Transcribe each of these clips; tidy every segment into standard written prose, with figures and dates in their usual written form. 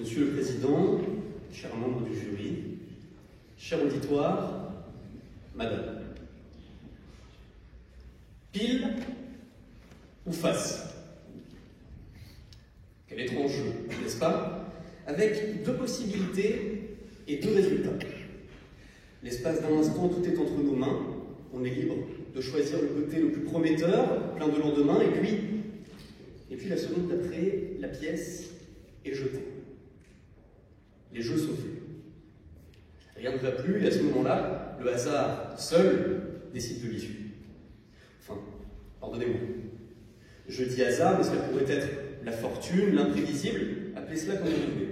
Monsieur le Président, chers membres du jury, cher auditoire, Madame. Pile ou face? Quel étrange jeu, n'est-ce pas? Avec deux possibilités et deux résultats. L'espace d'un instant, tout est entre nos mains. On est libre de choisir le côté le plus prometteur, plein de lendemain, et puis la seconde d'après, la pièce est jetée. Les jeux sont faits. Rien ne va plus, et à ce moment-là, le hasard seul décide de l'issue. Enfin, pardonnez-moi. Je dis hasard, mais cela pourrait être la fortune, l'imprévisible, appelez cela comme vous voulez.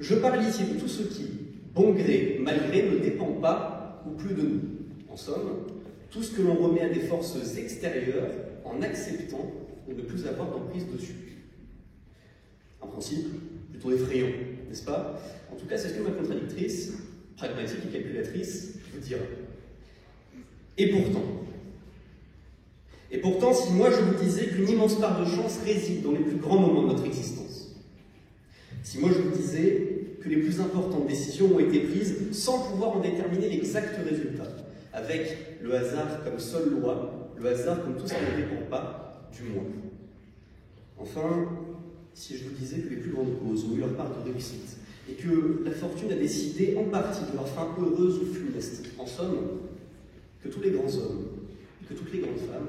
Je parle ici de tout ce qui, bon gré, mal gré, ne dépend pas ou plus de nous. En somme, tout ce que l'on remet à des forces extérieures en acceptant de ne plus avoir d'emprise dessus. Un principe plutôt effrayant, n'est-ce pas? En tout cas, c'est ce que ma contradictrice, pragmatique et calculatrice, vous dira. Et pourtant, si moi je vous disais qu'une immense part de chance réside dans les plus grands moments de notre existence, si moi je vous disais que les plus importantes décisions ont été prises sans pouvoir en déterminer l'exact résultat, avec le hasard comme seule loi, le hasard comme tout ce qui ne dépend pas du moi. Enfin, si je vous disais que les plus grandes causes ont eu leur part de réussite, et que la fortune a décidé en partie de leur fin heureuse ou funeste, en somme, que tous les grands hommes et que toutes les grandes femmes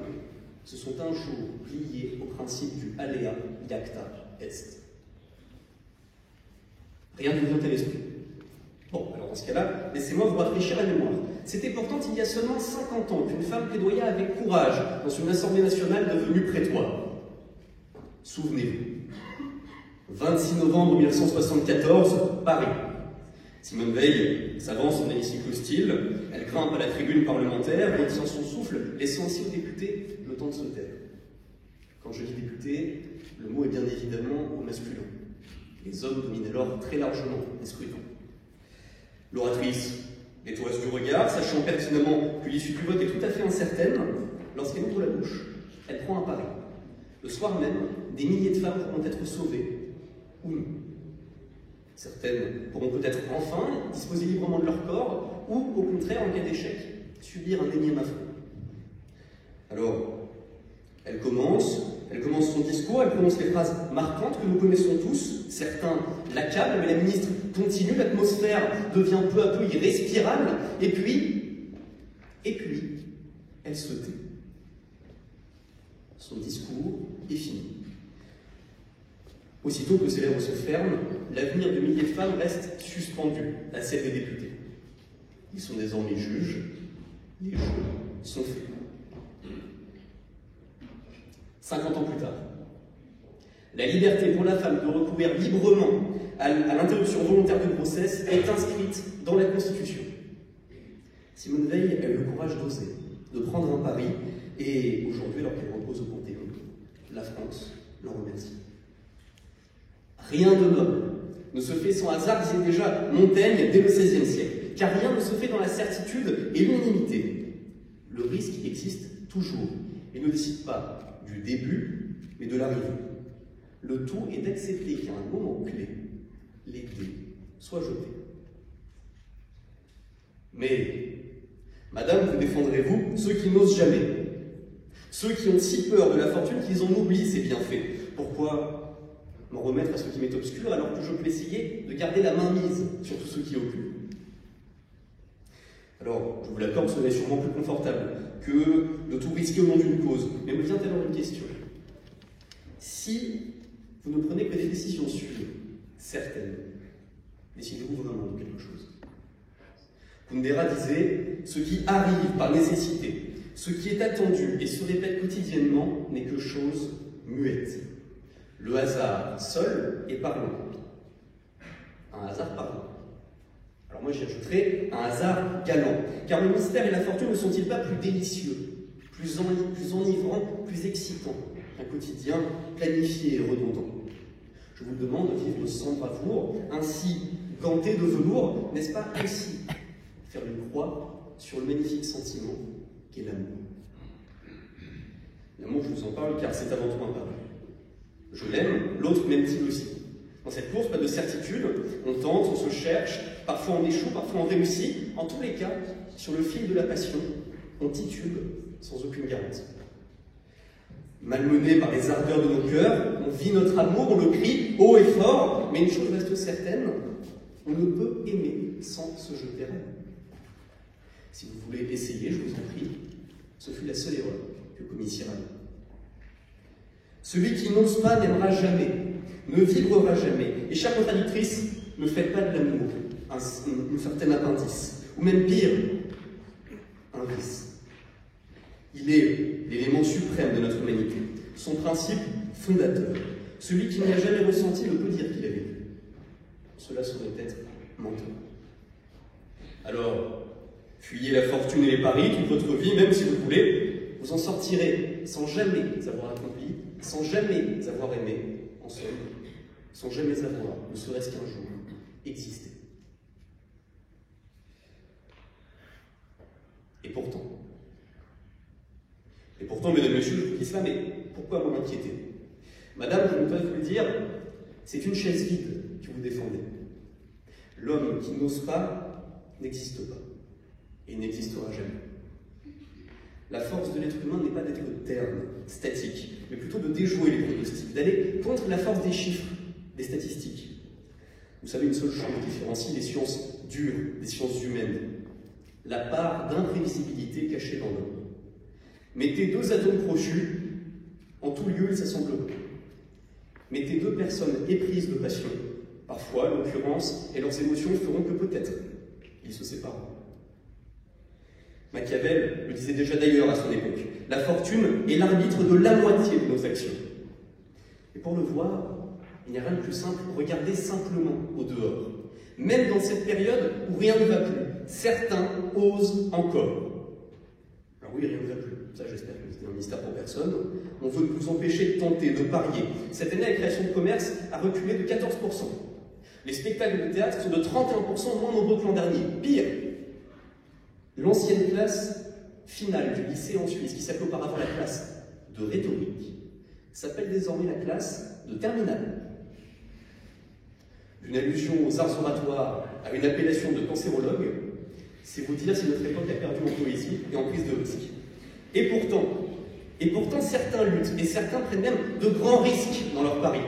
se sont un jour pliés au principe du alea iacta est. Rien ne vous vient à l'esprit. Bon, alors dans ce cas-là, laissez-moi vous rafraîchir la mémoire. C'était pourtant il y a seulement 50 ans qu'une femme plaidoya avec courage dans une assemblée nationale devenue prétoire. Souvenez-vous. 26 novembre 1974, Paris. Simone Veil s'avance en hémicycle hostile, elle grimpe à la tribune parlementaire et tient son souffle, laissant ainsi aux députés le temps de se taire. Quand je dis député, le mot est bien évidemment au masculin. Les hommes dominent alors très largement les scrutins. L'oratrice détoise du regard, sachant pertinemment que l'issue du vote est tout à fait incertaine, lorsqu'elle ouvre la bouche, elle prend un pari. Le soir même, des milliers de femmes pourront être sauvées, ou non. Certaines pourront peut-être enfin disposer librement de leur corps, ou au contraire, en cas d'échec, subir un énième affront. Alors, elle commence son discours, elle prononce les phrases marquantes que nous connaissons tous. Certains l'accablent, mais la ministre continue, l'atmosphère devient peu à peu irrespirable, et puis, elle se tait. Son discours est fini. Aussitôt que ses lèvres se ferment, l'avenir de milliers de femmes reste suspendu à celle des députés. Ils sont désormais juges, les jeux sont faits. 50 ans plus tard, la liberté pour la femme de recourir librement à l'interruption volontaire de grossesse est inscrite dans la Constitution. Simone Veil a eu le courage d'oser, de prendre un pari, et aujourd'hui, alors qu'elle repose au Panthéon, la France l'en remercie. Rien de noble ne se fait sans hasard, disait déjà Montaigne dès le XVIe siècle, car rien ne se fait dans la certitude et l'unanimité. Le risque existe toujours et ne décide pas du début, mais de l'arrivée. Le tout est d'accepter qu'à un moment clé, les dés soient jetés. Mais, Madame, vous défendrez-vous ceux qui n'osent jamais, ceux qui ont si peur de la fortune qu'ils en oublient ses bienfaits. Pourquoi m'en remettre à ce qui m'est obscur alors que je peux essayer de garder la main mise sur tout ce qui occupe? Alors, je vous l'accorde, ce n'est sûrement plus confortable que de tout risquer au nom d'une cause. Mais me vient alors une question. Si vous ne prenez que des décisions sûres, certaines, décidez-vous vraiment de quelque chose? Kundera disait « Ce qui arrive par nécessité, ce qui est attendu et se répète quotidiennement n'est que chose muette. Le hasard seul est parlant. » Un hasard parlant. Alors moi j'y ajouterai un hasard galant, car le mystère et la fortune ne sont-ils pas plus délicieux, plus enivrants, plus excitants qu'un quotidien planifié et redondant? Je vous demande de vivre sans bravoure, ainsi ganté de velours, n'est-ce pas aussi faire une croix sur le magnifique sentiment qu'est l'amour? L'amour, je vous en parle car c'est avant tout un pari. Je l'aime, l'autre m'aime-t-il aussi? Dans cette course, pas de certitude, on tente, on se cherche, parfois on échoue, parfois on réussit. En tous les cas, sur le fil de la passion, on titube sans aucune garantie. Malmenés par les ardeurs de nos cœurs, on vit notre amour, on le crie haut et fort, mais une chose reste certaine, on ne peut aimer sans se jeter à l'amour. Si vous voulez essayer, je vous en prie, ce fut la seule erreur que commit Cyrano. Celui qui n'ose pas n'aimera jamais, ne vibrera jamais. Et chère contradictrice, ne faites pas de l'amour une certaine appendice, ou même pire, un vice. Il est l'élément suprême de notre humanité, son principe fondateur. Celui qui n'y a jamais ressenti ne peut dire qu'il a vécu. Cela serait être menteur. Alors, fuyez la fortune et les paris toute votre vie, même si vous voulez, vous en sortirez sans jamais avoir accompli, sans jamais avoir aimé, en somme, sans jamais avoir, ne serait-ce qu'un jour, existé. Et pourtant, mesdames et messieurs, je vous dis cela, mais pourquoi m'en inquiéter? Madame, je me dois de vous le dire, c'est une chaise vide que vous défendez. L'homme qui n'ose pas n'existe pas, et n'existera jamais. La force de l'être humain n'est pas d'être terne, statique, mais plutôt de déjouer les pronostics, d'aller contre la force des chiffres, des statistiques. Vous savez, une seule chose différencie les sciences dures des sciences humaines, la part d'imprévisibilité cachée dans l'homme. Mettez deux atomes crochus, en tout lieu ils s'assembleront. Mettez deux personnes éprises de passion, parfois, l'occurrence, et leurs émotions feront que peut-être ils se sépareront. Machiavel le disait déjà d'ailleurs à son époque, la fortune est l'arbitre de la moitié de nos actions. Et pour le voir, il n'y a rien de plus simple, regardez simplement au dehors. Même dans cette période où rien ne va plus, certains osent encore. Alors oui, rien ne va plus. Ça, j'espère que c'était un mystère pour personne. On veut nous empêcher de tenter, de parier. Cette année, la création de commerce a reculé de 14%. Les spectacles de théâtre sont de 31% moins nombreux que l'an dernier. Pire, l'ancienne classe finale du lycée en Suisse, qui s'appelait auparavant la classe de rhétorique, s'appelle désormais la classe de terminale. Une allusion aux arts oratoires à une appellation de cancérologue, c'est vous dire si notre époque a perdu en poésie et en prise de risque. Et pourtant, certains luttent, et certains prennent même de grands risques dans leur paris.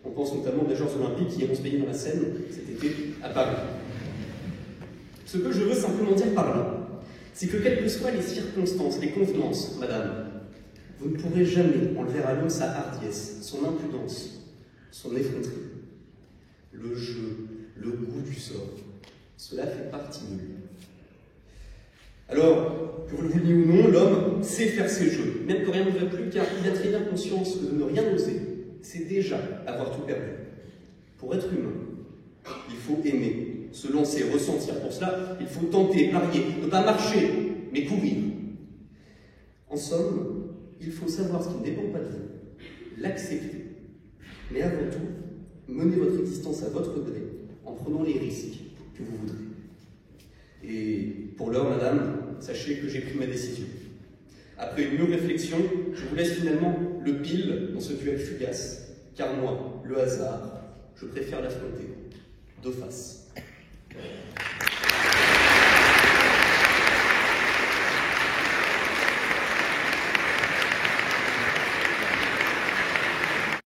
On pense notamment aux Jeux Olympiques qui iront se baigner dans la Seine cet été à Paris. Ce que je veux simplement dire par là, c'est que quelles que soient les circonstances, les convenances, madame, vous ne pourrez jamais enlever à l'homme sa hardiesse, son impudence, son effronterie. Le jeu, le goût du sort, cela fait partie de lui. Alors, que vous le vouliez ou non, l'homme sait faire ses jeux, même que rien ne va plus, car il a très bien conscience que de ne rien oser, c'est déjà avoir tout perdu. Pour être humain, il faut aimer, se lancer, ressentir. Pour cela, il faut tenter, parier, ne pas marcher, mais courir. En somme, il faut savoir ce qui ne dépend pas de vous, l'accepter, mais avant tout, mener votre existence à votre gré, en prenant les risques que vous voudrez. Et pour l'heure, madame, sachez que j'ai pris ma décision. Après une mûre réflexion, je vous laisse finalement le pile dans ce duel fugace, car moi, le hasard, je préfère l'affronter de face.